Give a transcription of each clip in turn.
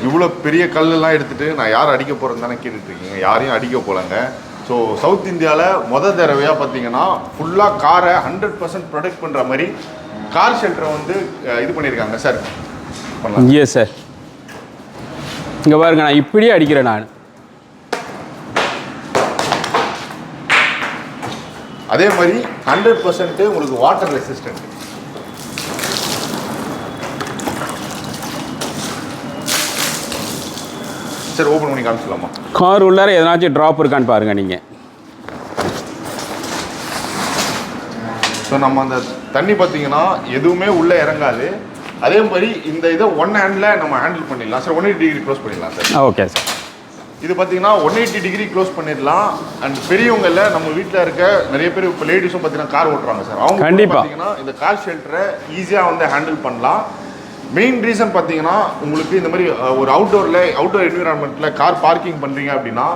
இவ்வளோ பெரிய கல்லெல்லாம் எடுத்துகிட்டு நான் யார் அடிக்க போகிறேன்னு தானே கேட்டுட்ருக்கீங்க. யாரையும் அடிக்க போகலங்க. ஸோ சவுத் இந்தியாவில் தடவையாக பார்த்தீங்கன்னா ஃபுல்லாக காரை 100% ப்ரொடெக்ட் பண்ணுற மாதிரி கார் ஷெல்டரை வந்து இது பண்ணியிருக்காங்க சார். Yes sir. இங்கே பாருங்க, நான் இப்படியே அடிக்கிறேன். நான் அதே மாதிரி 100% உங்களுக்கு வாட்டர் ரெசிஸ்டன்ட். சார் ஓப்பன் பண்ணி காமிச்சலாமா? கார் உள்ளார எதனாச்சும் ட்ராப் இருக்கான்னு பாருங்கள் நீங்கள். ஸோ நம்ம அந்த தண்ணி பார்த்தீங்கன்னா எதுவுமே உள்ளே இறங்காது. அதே மாதிரி இந்த இதை ஒன் ஹேண்டில் நம்ம ஹேண்டில் பண்ணிடலாம் சார். 180 டிகிரி க்ளோஸ் பண்ணிடலாம் சார். Okay sir. இது பார்த்தீங்கன்னா 180 டிகிரி க்ளோஸ் பண்ணிடலாம். அண்ட் பெரியவங்களில் நம்ம வீட்டில் இருக்க நிறைய பேர் இப்போ லேடிஸும் பார்த்தீங்கன்னா கார் ஓட்டுறாங்க சார். அவங்க கண்டிப்பாக பார்த்தீங்கன்னா இந்த கார் ஷெல்டரை ஈஸியாக வந்து ஹேண்டில் பண்ணலாம். மெயின் ரீசன் பார்த்தீங்கன்னா உங்களுக்கு இந்த மாதிரி ஒரு அவுட்டோர் என்விரான்மெண்ட்டில் கார் பார்க்கிங் பண்ணுறீங்க அப்படின்னா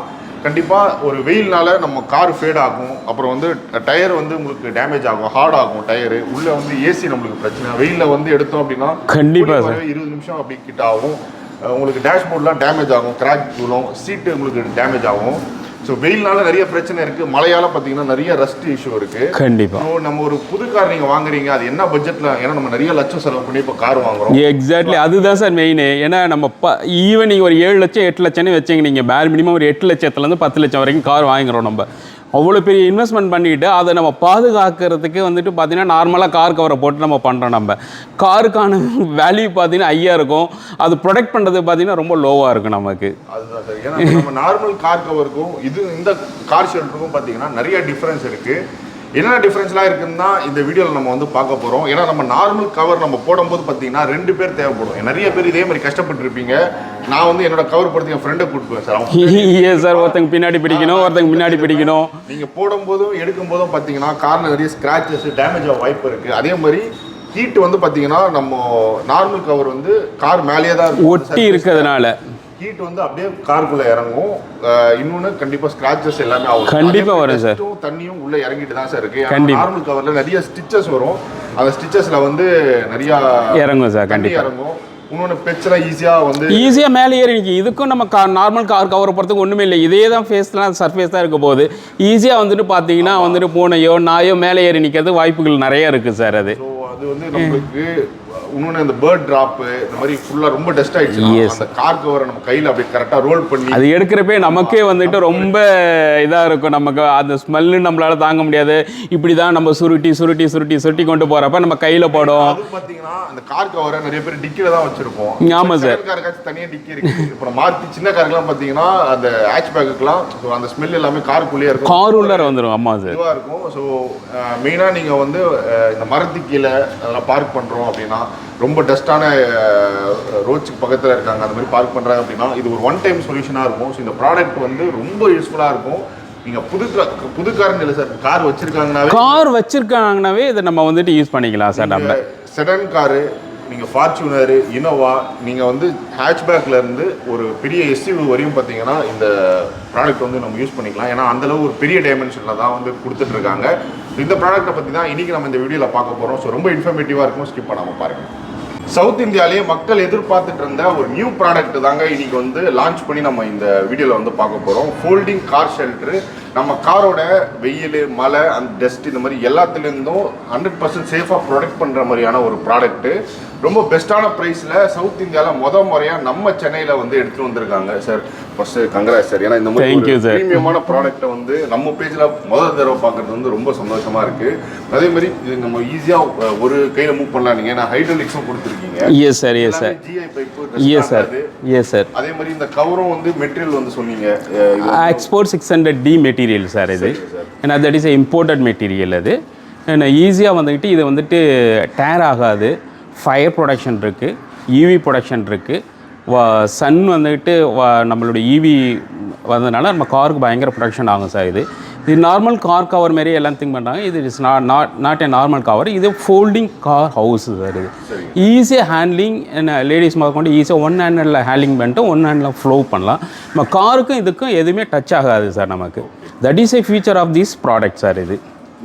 கண்டிப்பாக ஒரு வெயில்னால நம்ம கார் ஃபேட் ஆகும். அப்புறம் வந்து டயர் வந்து உங்களுக்கு டேமேஜ் ஆகும், ஹார்ட் ஆகும் டயரு. உள்ளே வந்து ஏசி நம்மளுக்கு பிரச்சனை. வெயிலில் வந்து எடுத்தோம் அப்படின்னா கண்டிப்பாக 20 நிமிஷம் அப்படி கிட்ட ஆகும். உங்களுக்கு டேஷ்போர்ட்லாம் டேமேஜ் ஆகும், கிராக் விழும், சீட்டு உங்களுக்கு டேமேஜ் ஆகும். ஸோ வெயில்னால நிறைய பிரச்சனை இருக்குது. மழையால் பார்த்தீங்கன்னா நிறைய ரஸ்ட் இஷ்யூ இருக்குது. கண்டிப்பாக. ஸோ நம்ம ஒரு புது கார் நீங்கள் வாங்குறீங்க, அது என்ன பட்ஜெட்டில்? ஏன்னா நம்ம நிறைய லட்சம் செலவு பண்ணி இப்போ கார் வாங்குறோம். எக்ஸாக்ட்லி, அதுதான் சார் மெயின். ஏன்னா நம்ம ஈவன் நீங்கள் ஒரு 7 லட்சம் 8 லட்சம்னு வச்சிங்க, நீங்கள் பேர் மினிமம் ஒரு 8 லட்சத்துலேருந்து 10 லட்சம் வரைக்கும் கார் வாங்குகிறோம். நம்ம அவ்வளோ பெரிய இன்வெஸ்ட்மெண்ட் பண்ணிவிட்டு அதை நம்ம பாதுகாக்கிறதுக்கு வந்துட்டு பார்த்தீங்கன்னா நார்மலாக கார் கவரை போட்டு நம்ம பண்ணுறோம். நம்ம காருக்கான வேல்யூ பார்த்தீங்கன்னா ஹையாக இருக்கும். அது ப்ரொடெக்ட் பண்ணுறது பார்த்தீங்கன்னா ரொம்ப லோவாக இருக்கும் நமக்கு. அதுதான் சார். ஏன்னா நம்ம நார்மல் கார் கவருக்கும் இந்த கார் ஷெல்டருக்கும் பார்த்தீங்கன்னா நிறைய டிஃப்ரென்ஸ் இருக்குது. என்னென்ன டிஃப்ரென்ஸ்லாம் இருக்குன்னா இந்த வீடியோவில் நம்ம வந்து பார்க்க போகிறோம். ஏன்னா நம்ம நார்மல் கவர் நம்ம போடும்போது பார்த்தீங்கன்னா 2 பேர் தேவைப்படும். நிறைய பேர் இதே மாதிரி கஷ்டப்பட்டுருப்பீங்க. நான் வந்து என்னோட கவர் போடுறது என் ஃப்ரெண்டை கூப்பிடுவேன் சார். சார் ஒருத்தங்க பின்னாடி பிடிக்கணும், ஒருத்தங்க முன்னாடி பிடிக்கணும். நீங்கள் போடும்போதும் எடுக்கும் போதும் பார்த்தீங்கன்னா காரில் நிறைய ஸ்க்ராச்சஸ் டேமேஜ் ஆக வாய்ப்பு இருக்குது. அதே மாதிரி ஹீட் வந்து பார்த்தீங்கன்னா நம்ம நார்மல் கவர் வந்து கார் மேலேயே தான் ஒட்டி இருக்கிறதுனால ஹீட் வந்து அப்படியே காருக்குள்ள இறங்கும். இன்னொன்று கண்டிப்பாக ஸ்க்ராச்சஸ் எல்லாமே ஆகும். கண்டிப்பாக வரும் சார். தண்ணியும் உள்ளே இறங்கிட்டு தான் சார் இருக்குது. நார்மல் கவரில் நிறைய ஸ்டிச்சஸ் வரும். அந்த ஸ்டிச்சஸில் வந்து நிறையா இறங்கும் சார். கண்டிப்பாக இறங்கும். இன்னொன்று பெச்செல்லாம் ஈஸியாக மேலே ஏறி நிற்கி. இதுக்கும் நம்ம நார்மல் கார் கவர் போகிறதுக்கு ஒன்றுமே இல்லை. இதே தான் ஃபேஸ்லாம் சர்ஃபேஸ் தான் இருக்க போகுது. ஈஸியாக வந்துட்டு பார்த்தீங்கன்னா வந்துட்டு பூனையோ நாயோ மேலே ஏறி நிற்கிறது வாய்ப்புகள் நிறைய இருக்குது சார். அது வந்து நம்மளுக்கு இன்னொன்று இந்த பேர்ட் ட்ராப்பு இந்த மாதிரி ஃபுல்லாக ரொம்ப டஸ்ட் ஆகிடுச்சு. அந்த கார் கவரை நம்ம கையில் அப்படியே கரெக்டாக ரோல் பண்ணி அது எடுக்கிறப்பே நமக்கே வந்துட்டு ரொம்ப இதாக இருக்கும். நமக்கு அந்த ஸ்மெல்லு நம்மளால் தாங்க முடியாது. இப்படி தான் நம்ம சுருட்டி கொண்டு போகிறப்ப நம்ம கையில் போடும். அது பார்த்தீங்கன்னா அந்த கார் கவரை நிறைய பேர் டிக்கியில் தான் வச்சுருப்போம். ஆமாம் சார். காருக்காச்சும் தனியாக டிக்கி இருக்குது. இப்போ மாற்றி சின்ன காருக்கெல்லாம் பார்த்தீங்கன்னா அந்த ஹேட்ச் பேக்குக்கெலாம் ஸோ அந்த ஸ்மெல் எல்லாமே காருக்குள்ளேயே இருக்கும். கார் உள்ளே வந்துடும். ஆமாம் சார். இதுவாக இருக்கும். ஸோ மெயினாக நீங்கள் வந்து இந்த மரத்துக்கு கீழே அதெல்லாம் பார்க் பண்ணுறோம் அப்படின்னா ரொம்ப டஸ்டான ரோட்ஸுக்கு பக்கத்தில் இருக்காங்க, அந்த மாதிரி பார்க் பண்ணுறாங்க அப்படின்னா இது ஒரு ஒன் டைம் சொல்யூஷனாக இருக்கும். ஸோ இந்த ப்ராடக்ட் வந்து ரொம்ப யூஸ்ஃபுல்லாக இருக்கும். நீங்கள் புது கார்னு இல்லை சார், கார் வச்சுருக்காங்கனாவே இதை நம்ம வந்துட்டு யூஸ் பண்ணிக்கலாம் சார். நம்ம செடன் காரு, நீங்கள் ஃபார்ச்சுனரு, இனோவா, நீங்கள் வந்து ஹேட்ச்பேக்லேருந்து ஒரு பெரிய எஸ்யூவி வரையும் பார்த்தீங்கன்னா இந்த ப்ராடக்ட் வந்து நம்ம யூஸ் பண்ணிக்கலாம். ஏன்னா அந்தளவு ஒரு பெரிய டைமென்ஷனில் தான் வந்து கொடுத்துட்ருக்காங்க. இந்த ப்ராடக்ட்டை பற்றி தான் இன்றைக்கி நம்ம இந்த வீடியோவில் பார்க்க போகிறோம். ஸோ ரொம்ப இன்ஃபர்மேட்டிவாக இருக்கும், ஸ்கிப் பண்ணாமல் பாருங்கள். சவுத் இந்தியாவிலேயே மக்கள் எதிர்பார்த்துட்டு இருந்த ஒரு நியூ ப்ராடக்ட் தாங்க இன்றைக்கி வந்து லான்ச் பண்ணி நம்ம இந்த வீடியோவில் வந்து பார்க்க போகிறோம். Folding car shelter. நம்ம காரோட வெயில், மழை, அந்த டஸ்ட் இந்த மாதிரி எல்லாத்துலேருந்தும் 100% சேஃபாக ப்ரொடெக்ட் பண்ணுற மாதிரியான ஒரு ப்ராடக்ட்டு. ரொம்ப பெஸ்ட்டான ப்ரைஸில் சவுத் இந்தியாவில் முறையாக நம்ம சென்னையில் வந்து எடுத்துகிட்டு வந்திருக்காங்க சார். First congrats sir. ஏன்னா இந்த மாதிரி ப்ரீமியமான ப்ராடக்ட்டை வந்து நம்ம பேஜில் தடவை பார்க்குறது வந்து ரொம்ப சந்தோஷமாக இருக்குது. அதே மாதிரி இது நம்ம ஈஸியாக ஒரு கையில் மூவ் பண்ணலாம். நீங்கள் ஏன்னா ஹைட்ராலிக்ஸும் கொடுத்துருக்கீங்க. Yes sir. Yes sir. GI pipe. Yes sir. Yes sir. அதே மாதிரி இந்த கவரும் வந்து மெட்டீரியல் வந்து சொன்னீங்க எக்ஸ்போர்ட் 600D மெட்டீரியல் சார். இது ஏன்னா தட் இஸ் இம்போர்ட்டட் மெட்டீரியல். அது ஏன்னா ஈஸியாக வந்துக்கிட்டு இது வந்துட்டு டேர் ஆகாது. ஃபயர் ப்ரொடக்ஷன் இருக்குது, ஈவி ப்ரொடக்ஷன் இருக்குது. சன் வந்துட்டு நம்மளோட ஈவி வந்ததுனால நம்ம காருக்கு பயங்கர ப்ரொடக்ஷன் ஆகும் சார். இது நார்மல் கார் கவர் மாரி எல்லாம் திங்க் பண்ணுறாங்க. இது is not a normal cover. இது ஃபோல்டிங் கார் ஹவுஸ் சார். இது ஈஸியாக ஹேண்ட்லிங், லேடிஸ் முதல் கொண்டு ஈஸியாக ஒன் ஹேண்டில் ஹேண்ட்லிங் பண்ணிட்டு ஒன் ஹேண்டில் ஃப்ளோ பண்ணலாம். நம்ம காருக்கும் இதுக்கும் எதுவுமே டச் ஆகாது சார் நமக்கு. That is a feature of this product sir. இது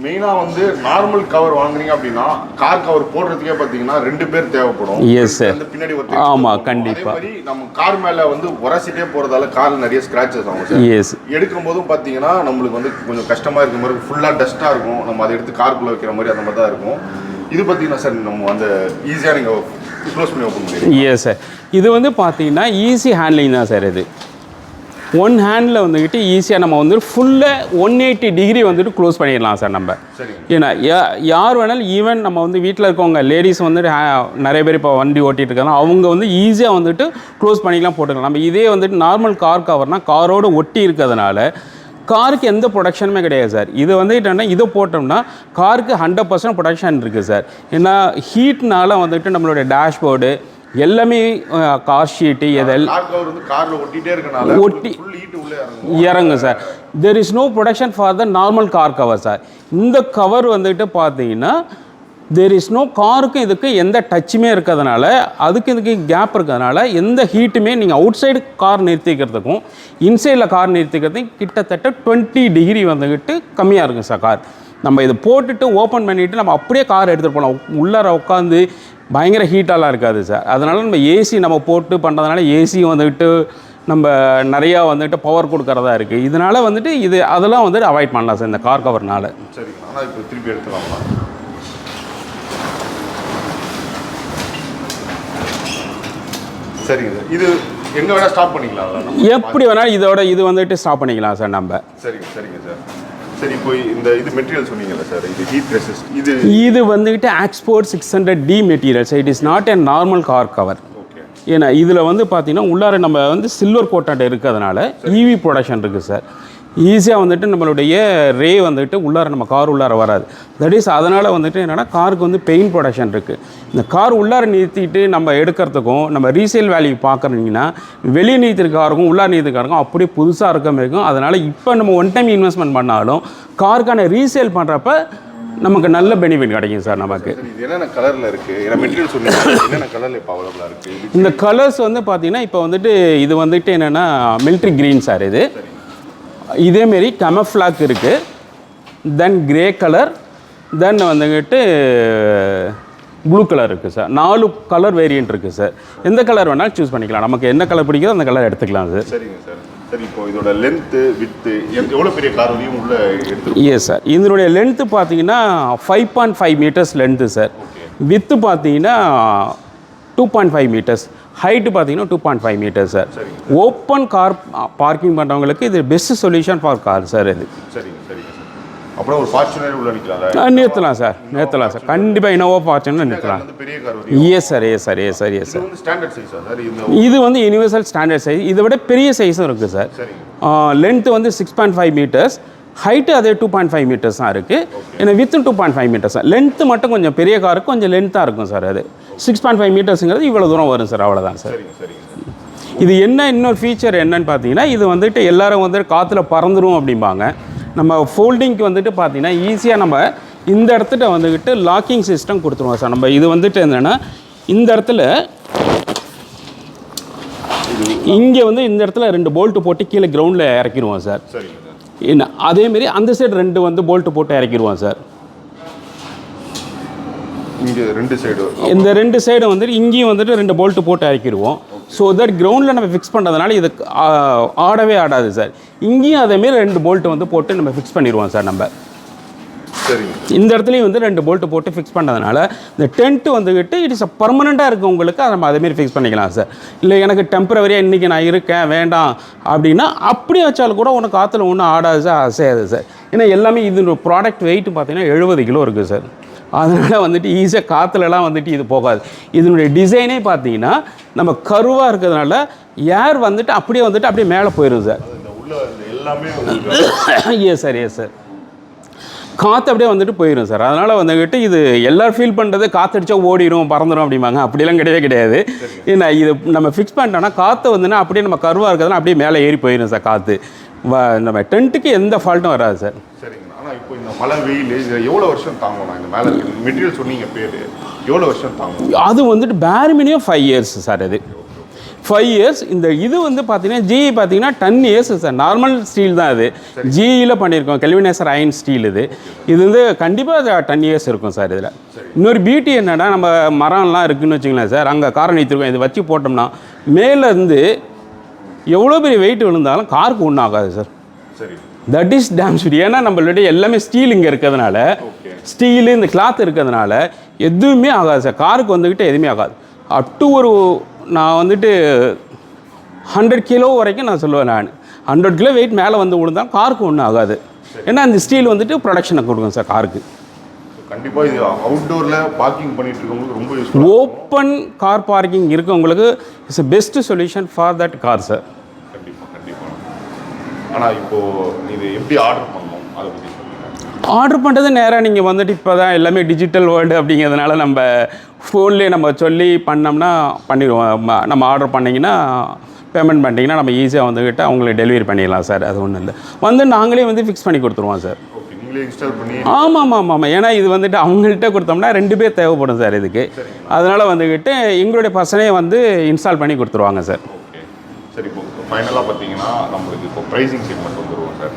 மெயினாக வந்து நார்மல் கவர் வாங்குறீங்க அப்படின்னா கார் கவர் போடுறதுக்கே பார்த்தீங்கன்னா 2 பேர் தேவைப்படும். Yes sir. வந்து பின்னாடி ஒரு ஆமாம் கண்டிப்பாக. அதே மாதிரி நம்ம கார் மேலே வந்து உரசிட்டே போகிறதால காரில் நிறைய ஸ்க்ராச்சஸ் ஆகும் சார். எஸ். எடுக்கும் போதும் பார்த்தீங்கன்னா நம்மளுக்கு வந்து கொஞ்சம் கஷ்டமாக இருக்கிற மாதிரி ஃபுல்லாக டஸ்ட்டாக இருக்கும். நம்ம அதை எடுத்து காருக்குள்ளே வைக்கிற மாதிரி அந்த மாதிரி தான் இருக்கும். இது பார்த்தீங்கன்னா சார் நம்ம அந்த ஈஸியாக நீங்கள் க்ளோஸ் பண்ணி ஓப்பன் பண்ணுவீங்க. Yes sir. இது வந்து பார்த்தீங்கன்னா ஈஸி ஹேண்ட்லிங் தான் சார். இது ஒன் ஹேண்டில் வந்துக்கிட்டு ஈஸியாக நம்ம வந்து ஃபுல்லாக 180 டிகிரி வந்துட்டு க்ளோஸ் பண்ணிடலாம் சார் நம்ம. ஏன்னா யார் வேணாலும் ஈவன் நம்ம வந்து வீட்டில் இருக்கவங்க லேடிஸ் வந்துட்டு நிறைய பேர் இப்போ வண்டி ஓட்டிகிட்டு இருக்காங்க, அவங்க வந்து ஈஸியாக வந்துட்டு க்ளோஸ் பண்ணிக்கலாம் போட்டுக்கலாம். நம்ம இதே வந்துட்டு நார்மல் கார் கவர்னால் காரோடு ஒட்டி இருக்கிறதுனால காருக்கு எந்த ப்ரொடக்ஷனுமே கிடையாது சார். இது வந்து என்னென்னா இதை போட்டோம்னா காருக்கு 100% ப்ரொடக்ஷன் இருக்குது சார். ஏன்னா ஹீட்னால வந்துட்டு நம்மளுடைய டேஷ்போர்டு எல்லாமே கார் ஷீட்டு ஒட்டி இறங்கும் sir. There is no protection for the normal car cover sir. இந்த கவர் வந்துட்டு பார்த்தீங்கன்னா தெர் இஸ் நோ காருக்கும் இதுக்கு எந்த டச்சுமே இருக்கிறதுனால, அதுக்கு இதுக்கு கேப் இருக்கிறதுனால எந்த ஹீட்டுமே நீங்கள் அவுட் சைடு கார் நிறுத்திக்கிறதுக்கும் இன்சைடில் கார் நிறுத்திக்கிறதுக்கும் கிட்டத்தட்ட 20 டிகிரி வந்துக்கிட்டு கம்மியாக இருக்கும் சார் கார். நம்ம இதை போட்டுட்டு ஓப்பன் பண்ணிவிட்டு நம்ம அப்படியே கார் எடுத்துகிட்டு போகலாம். உள்ளார உட்காந்து பயங்கர ஹீட்டாலாம் இருக்காது சார். அதனால் நம்ம ஏசி நம்ம போட்டு பண்ணுறதுனால ஏசி வந்துக்கிட்டு நம்ம நிறையா வந்துட்டு பவர் கொடுக்கறதா இருக்குது. இதனால் வந்துட்டு இது அதெல்லாம் வந்துட்டு அவாய்ட் பண்ணலாம் சார் இந்த கார் கவர்னால. சரி, ஆனால் இப்போ திருப்பி எடுத்துக்கலாமா? சரிங்க சார். இது எங்கே வேணால் ஸ்டாப் பண்ணிக்கலாம், எப்படி வேணாலும் இது வந்துட்டு ஸ்டாப் பண்ணிக்கலாம் சார் நம்ம. சரிங்க சார். சரி, இப்போ இது மெட்டீரியல் சொன்னீங்கல்ல சார், இது ஹீட் ரெசிஸ்ட், இது வந்துட்டு Oxford 600D material sir. It is not a normal car cover. Okay. ஏன்னா இதில் வந்து பார்த்தீங்கன்னா உள்ளார நம்ம வந்து சில்வர் கோட்டட் இருக்கிறதுனால இவி ப்ரொடக்ஷன் இருக்குது சார். ஈஸியாக வந்துட்டு நம்மளுடைய ரே வந்துட்டு உள்ளார நம்ம கார் உள்ளார வராது. தட் இஸ் அதனால் வந்துட்டு என்னென்னா காருக்கு வந்து பெயிண்ட் ப்ரொடக்ஷன் இருக்குது. இந்த கார் உள்ளார நிறுத்திட்டு நம்ம எடுக்கிறதுக்கும் நம்ம ரீசேல் வேல்யூ பார்க்குறீங்கன்னா வெளியே நீத்திருக்காருக்கும் உள்ளார நீத்திருக்காருக்கும் அப்படியே புதுசாக இருக்க மாதிரி இருக்கும். அதனால் இப்போ நம்ம ஒன் டைம் இன்வெஸ்ட்மெண்ட் பண்ணாலும் காருக்கான ரீசேல் பண்ணுறப்ப நமக்கு நல்ல பெனிஃபிட் கிடைக்கும் சார் நமக்கு. இது என்னென்ன கலரில் இருக்குது? ஏன்னா மெட்டீரியல் சொன்னீங்க, என்னென்ன கலரில் இப்போ அவைலபிளாக இருக்குது? இந்த கலர்ஸ் வந்து பார்த்தீங்கன்னா இப்போ வந்துட்டு இது வந்துட்டு என்னென்னா மிலிட்ரி க்ரீன் சார். இதேமாரி கமஃப்ளாக் இருக்குது, தென் கிரே கலர், தென் வந்துக்கிட்டு ப்ளூ கலர் இருக்குது சார். 4 கலர் வேரியண்ட் இருக்குது சார். எந்த கலர் வேணாலும் சூஸ் பண்ணிக்கலாம். நமக்கு என்ன கலர் பிடிக்குதோ அந்த கலர் எடுத்துக்கலாம் சார். சரிங்க சார். சரி, இப்போ இதோட லென்த்து வித்து எவ்வளோ பெரிய கார் வரையும் உள்ள எடுத்து? Yes sir. இதனுடைய லென்த்து பார்த்தீங்கன்னா 5.5 மீட்டர்ஸ் லென்த்து சார். வித்து பார்த்தீங்கன்னா 2.5 மீட்டர்ஸ். ஹைட்டு பார்த்தீங்கன்னா 2.5 metres sir. Open car parking பண்ணுறவங்களுக்கு இது best solution for car sir இது. சரிங்க சார். அப்புறம் ஒரு ஃபார்ச்சுனர் உள்ள நிற்கலாம், நிறுத்தலாம் சார். கண்டிப்பாக இனோவா ஃபார்ச்சுனர் நிறுத்தலாம். Yes sir. Standard size sir. இது வந்து யூனிவர்சல் ஸ்டாண்டர்ட் சைஸ். இதை விட பெரிய சைஸும் இருக்குது சார். லென்த்து வந்து 6.5 மீட்டர்ஸ், ஹைட்டு அதே 2.5 மீட்டர்ஸ் தான் இருக்குது. ஏன்னா வித்து 2.5 மீட்டர்ஸ் தான். லென்த்து மட்டும் கொஞ்சம் பெரிய காருக்கு கொஞ்சம் லென்த்தாக இருக்கும் சார். அது 6.5 மீட்டர்ஸுங்கிறது இவ்வளோ தூரம் வரும் சார். அவ்வளோதான் சார். இது என்ன இன்னொரு ஃபீச்சர் என்னன்னு பார்த்தீங்கன்னா இது வந்துட்டு எல்லோரும் வந்துட்டு காற்றுல பறந்துடும் அப்படிம்பாங்க. நம்ம ஃபோல்டிங்க்கு வந்துட்டு பார்த்தீங்கன்னா ஈஸியாக நம்ம இந்த இடத்துல வந்துக்கிட்டு லாக்கிங் சிஸ்டம் கொடுத்துருவோம் சார். நம்ம இது வந்துட்டு என்னென்னா இந்த இடத்துல இங்கே வந்து இந்த இடத்துல 2 போல்ட்டு போட்டு கீழே கிரவுண்டில் இறக்கிடுவோம் சார். என்ன அதேமாரி அந்த சைடு 2 வந்து போல்ட்டு போட்டு இறக்கிடுவோம் சார். இங்கே 2 சைடு, இந்த 2 சைடு வந்துட்டு இங்கேயும் வந்துட்டு 2 போல்ட்டு போட்டு இறக்கிடுவோம். ஸோ தட் கிரவுண்டில் நம்ம ஃபிக்ஸ் பண்ணுறதுனால இது ஆடவே ஆடாது சார். இங்கேயும் அதேமாரி 2 போல்ட்டு வந்து போட்டு நம்ம ஃபிக்ஸ் பண்ணிடுவோம் சார். நம்ம இந்த இடத்துலையும் வந்து 2 போல்ட்டு போட்டு ஃபிக்ஸ் பண்ணுறதுனால இந்த டென்ட்டு வந்துக்கிட்டு இட் இஸ் பர்மனெண்ட்டாக இருக்குது உங்களுக்கு. அதை நம்ம அதேமாரி ஃபிக்ஸ் பண்ணிக்கலாம் சார். இல்லை எனக்கு டெம்பரவரியாக இன்றைக்கி நான் இருக்கேன் வேண்டாம் அப்படின்னா அப்படியே வச்சாலும் கூட உனக்கு காற்றுல ஒன்றும் ஆடாது சார், அசையாது சார். ஏன்னா எல்லாமே இது ப்ராடக்ட் வெயிட் பார்த்தீங்கன்னா 70 கிலோ இருக்குது சார். அதனால் வந்துட்டு ஈஸியாக காற்றுலலாம் வந்துட்டு இது போகாது. இதனுடைய டிசைனே பார்த்தீங்கன்னா நம்ம கருவாக இருக்கிறதுனால ஏர் வந்துட்டு அப்படியே மேலே போயிடும் சார். Yes sir. காற்று அப்படியே வந்துட்டு போயிடும் சார். அதனால் வந்துக்கிட்டு இது எல்லோரும் ஃபீல் பண்ணுறது காற்றடிச்சா ஓடிடும் பறந்துடும் அப்படிம்பாங்க. அப்படிலாம் கிடையாது. ஏன்னா இது நம்ம ஃபிக்ஸ் பண்ணிட்டோம்னா காற்று வந்துன்னா அப்படியே நம்ம கருவாக இருக்கிறதுனா அப்படியே மேலே ஏறி போயிடும் சார். காற்று நம்ம டென்ட்டுக்கு எந்த ஃபால்ட்டும் வராது சார். சரிங்க. ஆனால் இப்போ இந்த மழை வெயில் இதில் எவ்வளோ வருஷம் தாங்கணும்? இந்த மேலே மெட்டீரியல் சொன்னீங்க பேர் எவ்வளோ வருஷம் தாங்கும்? அது வந்துட்டு பேர் மினிமம் 5 இயர்ஸ் சார். அது 5 இயர்ஸ். இந்த இது வந்து பார்த்தீங்கன்னா ஜிஇ பார்த்தீங்கன்னா 10 இயர்ஸ் சார். நார்மல் ஸ்டீல் தான் அது, ஜிஇயில் பண்ணியிருக்கோம், கெல்வினேசர் அயன் ஸ்டீல் இது. இது வந்து கண்டிப்பாக 10 இயர்ஸ் இருக்கும் சார். இதில் இன்னொரு பியூட்டி என்னென்னா, நம்ம மரம்லாம் இருக்குதுன்னு வச்சுங்களேன் சார், அங்கே காரை நிறுத்திருக்கோம், இது வச்சு போட்டோம்னா மேலேருந்து எவ்வளோ பெரிய வெயிட் விழுந்தாலும் காருக்கு ஒன்றும் ஆகாது சார். சரி, தட் இஸ் டேம் ஸ்வீட். ஏன்னா நம்மளுடைய எல்லாமே ஸ்டீல் இங்கே இருக்கிறதுனால, ஸ்டீலு இந்த கிளாத் இருக்கிறதுனால எதுவுமே ஆகாது சார். காருக்கு வந்துக்கிட்டு எதுவுமே ஆகாது. அப் டு ஒரு நான் வந்துட்டு 100 கிலோ வரைக்கும் நான் சொல்லுவேன். நான் 100 கிலோ வெயிட் மேலே வந்து விழுந்தால் காருக்கு ஒன்றும் ஆகாது. ஏன்னா அந்த ஸ்டீல் வந்துட்டு ப்ரொடக்ஷனை கொடுக்கும் சார் காருக்கு. கண்டிப்பாக இது அவுட்டோரில் பார்க்கிங் பண்ணிட்டு இருக்கவங்களுக்கு ரொம்ப யூஸ்ஃபுல். ஓப்பன் கார் பார்க்கிங் இருக்கவங்களுக்கு it's best solution for that car sir. கண்டிப்பாக. ஆனால் இப்போது இது எப்படி ஆர்டர் பண்ணணும் அதை பற்றி சொல்லுங்கள். ஆர்டர் பண்ணுறது நேராக நீங்கள் வந்துட்டு இப்போ தான் எல்லாமே டிஜிட்டல் வேர்ல்டு அப்படிங்கிறதுனால நம்ம ஃபோன்லேயே நம்ம சொல்லி பண்ணோம்னா பண்ணிடுவோம். நம்ம ஆர்டர் பண்ணிங்கன்னா பேமெண்ட் பண்ணிட்டீங்கன்னா நம்ம ஈஸியாக வந்துக்கிட்டு அவங்களுக்கு டெலிவரி பண்ணிடலாம் சார். அது ஒன்றும் இல்லை, வந்து நாங்களே வந்து ஃபிக்ஸ் பண்ணி கொடுத்துருவோம் சார். இன்ஸ்டால் பண்ணி. ஆமாம். ஏன்னா இது வந்துட்டு அவங்கள்ட்ட கொடுத்தோம்னா 2 பேர் தேவைப்படும் சார் இதுக்கு. அதனால் வந்துக்கிட்டு எங்களுடைய பர்சனே வந்து இன்ஸ்டால் பண்ணி கொடுத்துருவாங்க சார். ஓகே சரி. இப்போ ஃபைனலாக பார்த்தீங்கன்னா நம்மளுக்கு இப்போ ப்ரைஸிங் செக்மெண்ட் வந்துடுவோம் சார்.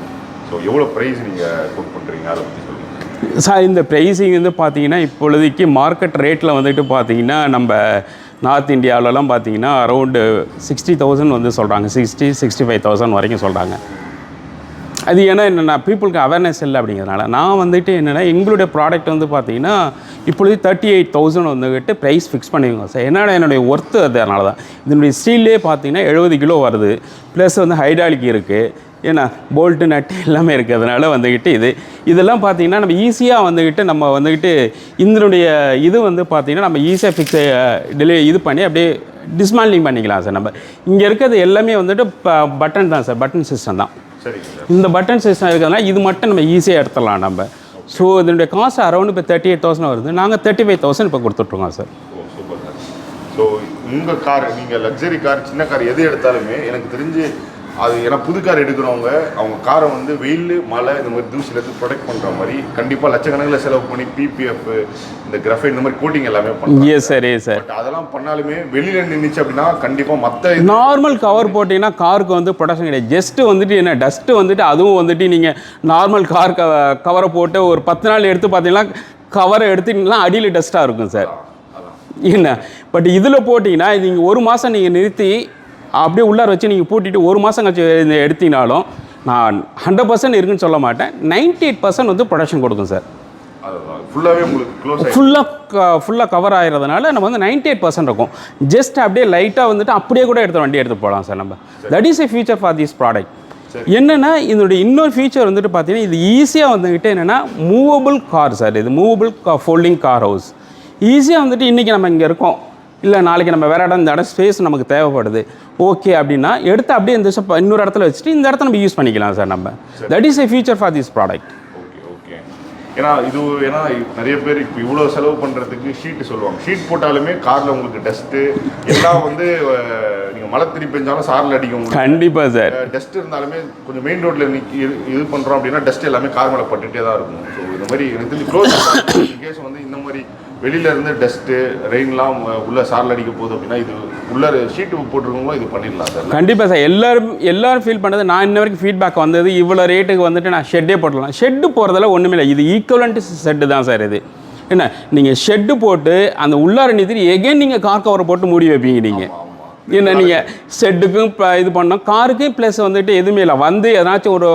ஸோ எவ்வளோ ப்ரைஸ் நீங்கள் கோட் பண்ணுறீங்க அதை பற்றி சொல்லுங்கள் சார். இந்த ப்ரைஸிங் வந்து பார்த்தீங்கன்னா இப்பொழுதைக்கு மார்க்கெட் ரேட்டில் வந்துட்டு பார்த்தீங்கன்னா நம்ம நார்த் இந்தியாவிலலாம் பார்த்தீங்கன்னா அரௌண்டு 60,000 வந்து சொல்கிறாங்க, 65,000 வரைக்கும் சொல்கிறாங்க. அது ஏன்னா என்னென்னா பீப்புளுக்கு அவேர்னஸ் இல்லை அப்படிங்கிறதுனால நான் வந்துட்டு என்னென்னா எங்களுடைய ப்ராடக்ட் வந்து பார்த்தீங்கன்னா இப்பொழுது 38,000 வந்துக்கிட்டு ப்ரைஸ் ஃபிக்ஸ் பண்ணிக்கோங்க சார். என்னுடைய ஒர்த்து அதனால தான். இதனுடைய ஸ்டீல்லே பார்த்தீங்கன்னா 70 கிலோ வருது, ப்ளஸ் வந்து ஹைட்ராலிக் இருக்குது, ஏன்னா போல்ட்டு நட்டு எல்லாமே இருக்கிறதுனால வந்துக்கிட்டு இதெல்லாம் பார்த்தீங்கன்னா நம்ம ஈஸியாக வந்துக்கிட்டு நம்ம வந்துக்கிட்டு இதனுடைய இது வந்து பார்த்தீங்கன்னா நம்ம ஈஸியாக ஃபிக்ஸ் இது பண்ணி அப்படியே டிஸ்மாண்டிங் பண்ணிக்கலாம் சார். நம்ம இங்கே இருக்கிறது எல்லாமே வந்துட்டு பட்டன் தான் சார், பட்டன் சிஸ்டம் தான். இந்த பட்டன் சிஸ்டம் இருக்கிறதுனால இது மட்டும் நம்ம ஈஸியாக எடுத்துடலாம் நம்ம. ஸோ இதனுடைய காஸ்ட் அரௌண்ட் இப்போ 38,000 வருது. நாங்கள் 35,000 இப்போ கொடுத்துட்ருக்கோம் சார். Super sir. ஸோ உங்கள் கார், நீங்கள் லக்ஸரி கார், சின்ன கார் எது எடுத்தாலுமே எனக்கு தெரிஞ்சு அது ஏன்னா புது கார் எடுக்கிறவங்க அவங்க காரை வந்து வெயில், மழை, இந்த மாதிரி தூசிலேருந்து ப்ரொடெக்ட் பண்ணுற மாதிரி கண்டிப்பாக லட்சக்கணக்கில் செலவு பண்ணி பிபிஎஃப், இந்த கிராஃபைட், இந்த மாதிரி கோட்டிங் எல்லாமே பண்ணுறாங்க. Yes sir, yes sir. But அதெல்லாம் பண்ணாலுமே வெளியில் நின்றுச்சு அப்படின்னா கண்டிப்பாக மற்ற நார்மல் கவர் போட்டிங்கன்னா காருக்கு வந்து ப்ரொடக்ஷன் கிடையாது. ஜஸ்ட்டு வந்துட்டு என்ன டஸ்ட்டு வந்துட்டு அதுவும் வந்துட்டு நீங்கள் நார்மல் கார் கவரை போட்டு ஒரு 10 நாள் எடுத்து பார்த்தீங்கன்னா கவரை எடுத்துட்டிங்கன்னா அடியில் டஸ்ட்டாக இருக்கும் சார். என்ன பட் இதில் போட்டிங்கன்னா நீங்கள் 1 மாதம் நீங்கள் நிறுத்தி அப்படியே உள்ளார வச்சு நீங்கள் பூட்டிட்டு 1 மாதம் கழிச்சு எடுத்தினாலும் நான் 100% இருக்குன்னு சொல்ல மாட்டேன், 98% வந்து ப்ரொடக்ஷன் கொடுக்கும் சார். ஃபுல்லாக கவர் ஆகிறதுனால நம்ம வந்து 98% இருக்கும். ஜஸ்ட் அப்படியே லைட்டாக வந்துட்டு அப்படியே கூட வண்டி எடுத்து போகலாம் சார் நம்ம. That is a future for this product. என்னென்னா இதனுடைய இன்னொரு ஃபீச்சர் வந்துட்டு பார்த்தீங்கன்னா இது ஈஸியாக வந்துக்கிட்டு என்னென்னா மூவபிள் கார் சார். இது மூவபிள் ஃபோல்டிங் கார் ஹவுஸ். ஈஸியாக வந்துட்டு இன்றைக்கி நம்ம இங்கே இருக்கோம், இல்லை நாளைக்கு நம்ம வேறு இடம், இந்த இடம் ஸ்பேஸ் நமக்கு தேவைப்படுது ஓகே அப்படின்னா எடுத்து அப்படியே இந்த இன்னொரு இடத்துல வச்சுட்டு இந்த இடத்த நம்ம யூஸ் பண்ணிக்கலாம் சார் நம்ம. That is a future for this product. Okay. ஏன்னா நிறைய பேர் இப்போ இவ்வளோ செலவு பண்ணுறதுக்கு ஷீட்டு சொல்லுவாங்க. ஷீட் போட்டாலுமே காரில் உங்களுக்கு டஸ்ட்டு எல்லாம் வந்து நீங்கள் மழை திருப்பி பெஞ்சாலும் சாரில் அடிக்கும். கண்டிப்பாக சார். டஸ்ட் இருந்தாலுமே கொஞ்சம் மெயின் ரோட்டில் இது பண்ணுறோம் அப்படின்னா டஸ்ட் எல்லாமே கார் மேலே பட்டுகிட்டே தான் இருக்கும். ஸோ இந்த மாதிரி எனக்கு தெரிஞ்சு க்ளோஸ் கேஸ் வந்து இந்த மாதிரி வெளியில இருந்து டஸ்ட்டு ரெயின்லாம் உள்ள சாரில் அடிக்க போகுது அப்படின்னா இது உள்ள ஷீட்டு போட்டுருக்கவங்களும் இது பண்ணிடலாம் சார். கண்டிப்பாக சார். எல்லாரும் ஃபீல் பண்ணது, நான் இன்ன வரைக்கும் ஃபீட்பேக் வந்தது இவ்வளோ ரேட்டுக்கு வந்துட்டு நான் ஷெட்டே போட்டுடலாம். ஷெட்டு போகிறதுல ஒன்றுமே இல்லை, இது ஈக்குவலண்ட் செட்டு தான் சார். இது என்ன நீங்கள் ஷெட்டு போட்டு அந்த உள்ளார நிறுத்தி எகைன் நீங்கள் கார் கவரை போட்டு மூடி வைப்பீங்க நீங்கள். என்ன நீங்கள் ஷெட்டுக்கும் இது பண்ணோம், காருக்கும் ப்ளஸ் வந்துட்டு எதுவுமே இல்லை. வந்து ஏதாச்சும் ஒரு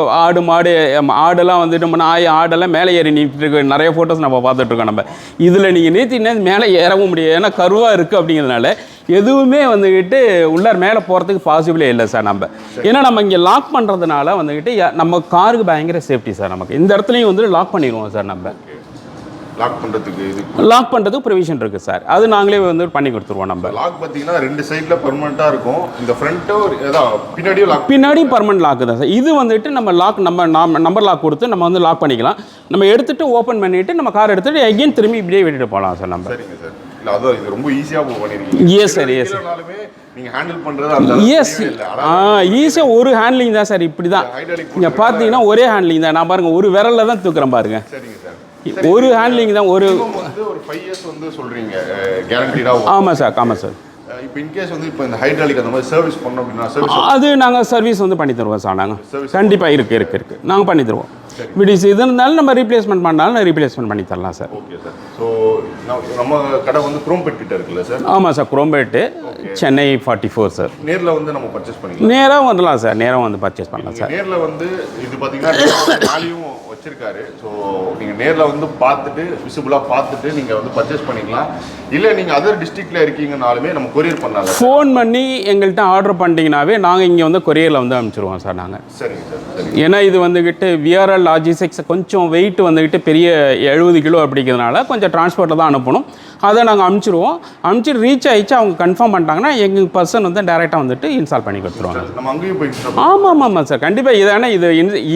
ஆடெல்லாம் வந்துட்டு ஆடெல்லாம் மேலே ஏறி நிறுத்திட்டு நிறைய ஃபோட்டோஸ் நம்ம பார்த்துட்ருக்கோம். நம்ம இதில் நீங்கள் நிறுத்தினா மேலே ஏறவும் முடியாது, ஏன்னா கருவாக இருக்குது அப்படிங்கிறதுனால எதுவுமே வந்துக்கிட்டு உள்ளார் மேலே போகிறதுக்கு பாசிபிளே இல்லை சார் நம்ம. ஏன்னா நம்ம இங்கே லாக் பண்ணுறதுனால வந்துக்கிட்டு நம்ம காருக்கு பயங்கர சேஃப்டி சார். நமக்கு இந்த இடத்துலையும் வந்துட்டு லாக் பண்ணிடுவோம் சார். நம்ம லாக் பண்ணுறதுக்கு ப்ரொவிஷன் இருக்குது சார். அது நாங்களே வந்து பண்ணி கொடுத்துருவோம். நம்ம லாக் பார்த்தீங்கன்னா 2 சைடில் பர்மனெண்ட்டாக இருக்கும். இந்த பின்னாடியும் பர்மனெண்ட் லாக் தான் சார். இது வந்துட்டு நம்ம லாக் நம்பர் லாக் கொடுத்து நம்ம வந்து லாக் பண்ணிக்கலாம். நம்ம எடுத்துகிட்டு ஓப்பன் பண்ணிவிட்டு நம்ம கார் எடுத்துகிட்டு எகைன் திரும்பி இப்படியே விட்டுட்டு போகலாம் சார் நம்ம. சரிங்க சார். இல்லை அதான் இது ரொம்ப ஈஸியாக பண்ணிருக்கீங்க. எஸ் சார், எஸ் நீங்கள் ஹேண்டில் பண்ணுறது அந்த எஸ் ஈஸியாக ஒரு ஹேண்ட்லிங் தான் சார். இப்படி தான் நீங்கள் பார்த்தீங்கன்னா ஒரே ஹேண்ட்லிங் தான். நான் பாருங்கள் ஒரு விரலில் தான் தூக்குறேன் பாருங்கள். சரிங்க சார். ஒரு ஹேண்ட்லிங் தான். ஒரு 5 இயர்ஸ் வந்து சொல்கிறீங்க கேரண்டீடாக. ஆமாம் சார், ஆமாம் சார். இப்போ இன்கேஸ் வந்து இப்போ இந்த ஹைட்ராலிக் அந்த மாதிரி சர்வீஸ் பண்ணோம் அப்படின்னா சர்வீஸ் அது நாங்கள் சர்வீஸ் வந்து பண்ணி தருவோம் சார். நாங்கள் கண்டிப்பாக இருக்குது நாங்கள் பண்ணி தருவோம். விடிஸ் இது இருந்தாலும் நம்ம ரீப்ளேஸ்மெண்ட் பண்ணாலும் ரீப்ளேஸ்மெண்ட் பண்ணி தரலாம் சார். Okay sir. ஸோ நம்ம கடை வந்து குரோம்பேட் கிட்ட இருக்குல்ல சார்? ஆமாம் சார், குரோம்பேட்டு, சென்னை 44 சார். நேரில் வந்து நம்ம பர்ச்சேஸ் பண்ணிக்கலாம். நேராக வந்துடலாம் சார், நேராக வந்து பர்ச்சேஸ் பண்ணலாம் சார். நேரில் வந்து இது பார்த்தீங்கன்னா வேல்யூவும் வச்சிருக்காரு. ஸோ நீங்கள் நேரில் வந்து பார்த்துட்டு விசிபிளாக பார்த்துட்டு நீங்கள் வந்து பர்ச்சேஸ் பண்ணிக்கலாம். இல்லை நீங்கள் அதர் டிஸ்ட்ரிக்டில் இருக்கீங்கனாலுமே நம்ம கொரியர் பண்ணாங்க. ஃபோன் பண்ணி எங்கள்கிட்ட ஆர்டர் பண்ணிட்டீங்கன்னாவே நாங்கள் இங்கே வந்து கொரியரில் வந்து அனுப்பிச்சிடுவோம் சார் நாங்கள். சரிங்க சார். சரி. ஏன்னா இது வந்துக்கிட்டு விஆர்எல் லாஜிஸ்டிக்ஸ் கொஞ்சம் வெயிட் வந்துக்கிட்டு பெரிய 70 கிலோ அப்படிங்கிறதுனால கொஞ்சம் டிரான்ஸ்போர்ட்டில் தான் அனுப்பணும். அதை நாங்கள் அனுப்பிச்சிடுவோம். அனுப்பிச்சிட்டு ரீச் ஆகிடுச்சு அவங்க கன்ஃபார்ம் பண்ணிட்டாங்கன்னா எங்கள் பர்சன் வந்து டேரெக்டாக வந்துட்டு இன்ஸ்டால் பண்ணி கொடுத்துருவாங்க. நம்ம அங்கேயும் போய் ஆமாம் சார், கண்டிப்பாக. இதான இது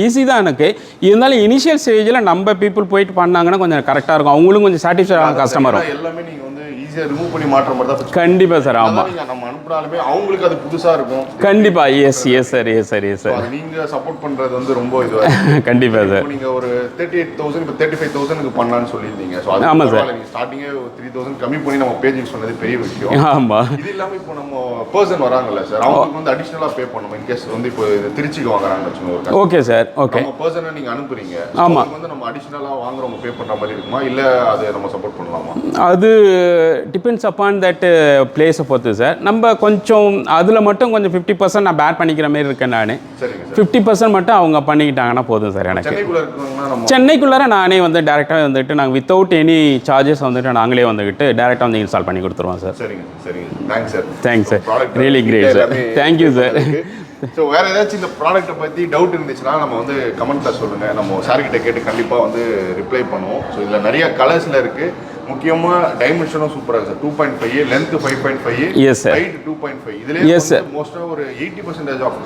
ஈஸி தான் எனக்கு. இருந்தாலும் இனிஷியல் ஸ்டேஜில் நம்ம பீப்புள் போயிட்டு பண்ணாங்கன்னா கொஞ்சம் கரெக்டாக இருக்கும். அவங்களும் கொஞ்சம் சாட்டிஸ்ஃபை ஆகும் கஸ்டமரும். எல்லாமே நீங்கள் வந்து ஈஸியாக ரிமூவ் பண்ணி மாற்ற மாதிரி தான். கண்டிப்பாக சார். ஆமாம், நம்ம அனுப்புனாலுமே அவங்களுக்கு அது புதுசாக இருக்கும். கண்டிப்பாக. Yes sir. நீங்கள் சப்போர்ட் பண்ணுறது வந்து ரொம்ப இதுவாக கண்டிப்பாக சார். நீங்கள் ஒரு 38,000 இப்போ 35,000 பண்ணலான்னு சொல்லியிருந்தீங்க. ஸோ ஆமாம் சார். நீங்கள் ஸ்டார்டிங்கே 3,000 கம்மி பண்ணி நம்ம பேஜிங் சொன்னது பெரிய விஷயம். ஆமாம். இது இல்லாமல் இப்போ நம்ம பர்சன் வராங்கல்ல சார், அவங்களுக்கு வந்து அடிஷ்னலாக பே பண்ணணும். இன்கேஸ் வந்து இப்போ திருச்சிக்கு வாங்குறாங்கன்னு வச்சுக்கோங்க. Okay sir. ஓகே. நம்ம பர்சனை நீங்கள் அனுப்புறீங்க. ஆமாம். வந்து நம்ம அடிஷ்னலாக வாங்குறவங்க பே பண்ணுற மாதிரி இருக்குமா, இல்லை அதை நம்ம சப்போர்ட் பண்ணலாமா? அது டிபெண்ட்ஸ் அப்பான் தட் பிளேஸை பொறுத்து சார். நம்ம கொஞ்சம் அதில் மட்டும் கொஞ்சம் 50% நான் பேர் பண்ணிக்கிற மாதிரி இருக்கேன் நான். சரிங்க சார். 50% மட்டும் அவங்க பண்ணிக்கிட்டாங்கன்னா போதும் சார் எனக்கு. சென்னைக்குள்ளே இருக்கிறவங்கன்னா நம்ம சென்னைக்குள்ளார நானே வந்து டேரெக்டாக வந்துட்டு நாங்கள் வித்தவுட் எனி சார்ஜஸ் வந்துட்டு நாங்களே வந்துக்கிட்டு டேரெக்டாக வந்து இன்ஸ்டால் பண்ணி கொடுத்துருவோம் சார். சரிங்க thanks sir. Thanks sir. Really great sir. Thank you sir. So வேறு ஏதாச்சும் இந்த ப்ராடக்ட்டை பற்றி டவுட் இருந்துச்சுன்னா நம்ம வந்து கமெண்ட்டில் சொல்லுங்கள். நம்ம சார்கிட்ட கேட்டு கண்டிப்பாக வந்து ரிப்ளை பண்ணுவோம். ஸோ இதில் நிறைய கலர்ஸில் இருக்குது. முக்கியமாக டைமென்ஷனும் சூப்பராக இருக்குது sir. 2.5, length 5.5, yes sir. Height 2.5. இதுலேயே மோஸ்ட்டாக ஒரு 80% ஆஃப்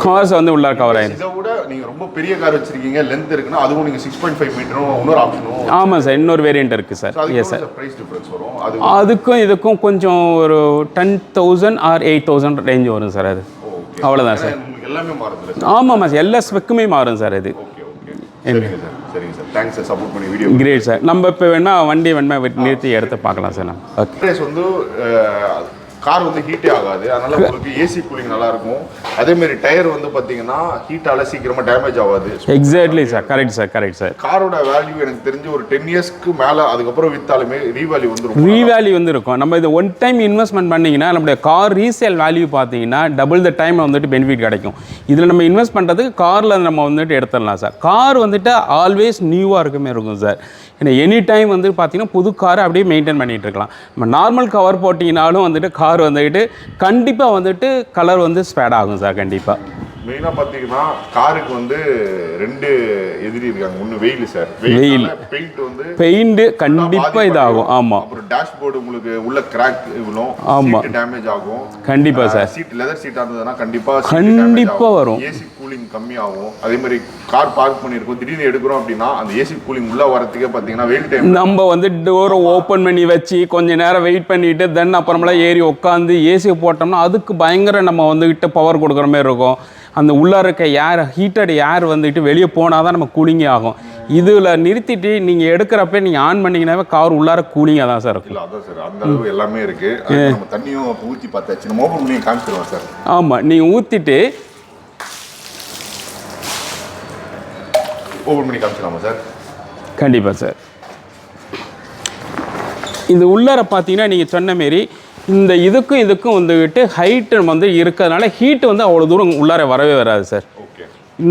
கார்ஸ் வந்து உள்ள கவர் ஆயிடுச்சு. இதை விட நீங்கள் ரொம்ப பெரிய கார் வச்சிருக்கீங்க, லென்த் இருக்குன்னா அதுவும் நீங்கள் 6.5 மீட்டரும் இன்னொரு ஆப்ஷனும். ஆமாம் சார், இன்னொரு வேரியண்ட் இருக்குது sir. Yes sir. Price difference வரும். அதுக்கும் இதுக்கும் கொஞ்சம் ஒரு 10,000 ஆர் 8,000 ரேஞ்ச் வரும் சார். அது அவ்வளோதான் சார். எல்லாமே மாறுது. ஆமாம் சார், எல்லா ஸ்பெக்குமே மாறும் சார். அது சரிங்க சார். தேங்க்ஸ் சார் சப்போர்ட் பண்ணி வீடியோ. Great sir. நம்ம இப்போ வண்டி நிறுத்தி எடுத்து பார்க்கலாம் சார். நம்ம ஓகே. வந்து கார் வந்து ஹீட்டே ஆகாது. அதனால உங்களுக்கு ஏசி கூலிங் நல்லா இருக்கும். அதே மாதிரி டயர் வந்து பார்த்தீங்கன்னா ஹீட்டால சீக்கிரமா டேமேஜ் ஆகாது. Exactly sir. Correct sir. காரோட வேல்யூ எனக்கு தெரிஞ்சு ஒரு 10 இயர்ஸ்க்கு மேலே அதுக்கப்புறம் வித்தாலுமே ரீவேல்யூ வந்து இருக்கும். நம்ம இது ஒன் டைம் இன்வெஸ்ட்மெண்ட் பண்ணிங்கன்னா நம்மளுடைய கார் ரீசேல் வேல்யூ பார்த்தீங்கன்னா டபுள் த டைம் வந்துட்டு பெனிஃபிட் கிடைக்கும். இதில் நம்ம இன்வெஸ்ட் பண்ணுறதுக்கு காரில் நம்ம வந்துட்டு எடுத்துடலாம் சார். கார் வந்துட்டு ஆல்வேஸ் நியூவாக இருக்குமே இருக்கும் சார். ஏன்னா எனி டைம் வந்து பார்த்தீங்கன்னா புது காரை அப்படியே மெயின்டைன் பண்ணிகிட்டு இருக்கலாம். நம்ம நார்மல் கவர் போட்டிங்கனாலும் வந்துட்டு கார் வந்துட்டு கண்டிப்பாக வந்துட்டு கலர் வந்து ஸ்பேட் ஆகும் சார். கண்டிப்பாக மெயினாக பார்த்தீங்கன்னா காருக்கு வந்து 2 எதிரி இருக்காங்க. ஒன்று வெயில் சார். வெயில், பெயிண்ட் கண்டிப்பாக இதாகும். ஆமாம். அப்புறம் டேஷ்போர்டு உங்களுக்கு உள்ள கிராக் இவ்வளோ. ஆமாம், டேமேஜ் ஆகும். கண்டிப்பாக சார். சீட் லெதர் சீட்டாக இருந்ததுன்னா கண்டிப்பாக வரும். ஏசி கூலிங் கம்மியாகும். அதே மாதிரி கார் பார்க் பண்ணியிருக்கோம், திடீர்னு எடுக்கிறோம் அப்படின்னா அந்த ஏசி கூலிங் உள்ள வரதுக்கே பார்த்தீங்கன்னா வெயில் டைம் நம்ம வந்து டோரை ஓப்பன் பண்ணி வச்சு கொஞ்ச நேரம் வெயிட் பண்ணிட்டு தென் அப்புறமெல்லாம் ஏறி உட்காந்து ஏசியை போட்டோம்னா அதுக்கு பயங்கர நம்ம வந்துக்கிட்ட பவர் கொடுக்குற மாதிரி இருக்கும். அந்த உள்ளார இருக்க ஏர், ஹீட்டட் ஏர் வந்துட்டு வெளியே போனால் தான் நம்ம கூலிங்கே ஆகும். இதில் நிறுத்திட்டு நீங்கள் எடுக்கிறப்ப நீங்கள் ஆன் பண்ணிங்கன்னாவே கார் உள்ளார கூலிங்காக தான் சார் இருக்கும். அதான் சார், அந்த அளவு எல்லாமே இருக்குது. நம்ம தண்ணியும் ஊற்றி பார்த்தாச்சு. நம்ம ஓப்பன் பண்ணி காமிச்சிடுவோம் சார். ஆமாம், நீங்கள் ஊற்றிட்டு ஓப்பன் பண்ணி காமிச்சிடலாமா சார்? கண்டிப்பாக சார். இது உள்ளார பார்த்தீங்கன்னா நீங்கள் சொன்ன மாரி இந்த இதுக்கும் வந்துக்கிட்டு ஹைட்டு வந்து இருக்கிறதுனால ஹீட்டு வந்து அவ்வளோ தூரம் உள்ளார வரவே வராது சார். ஓகே,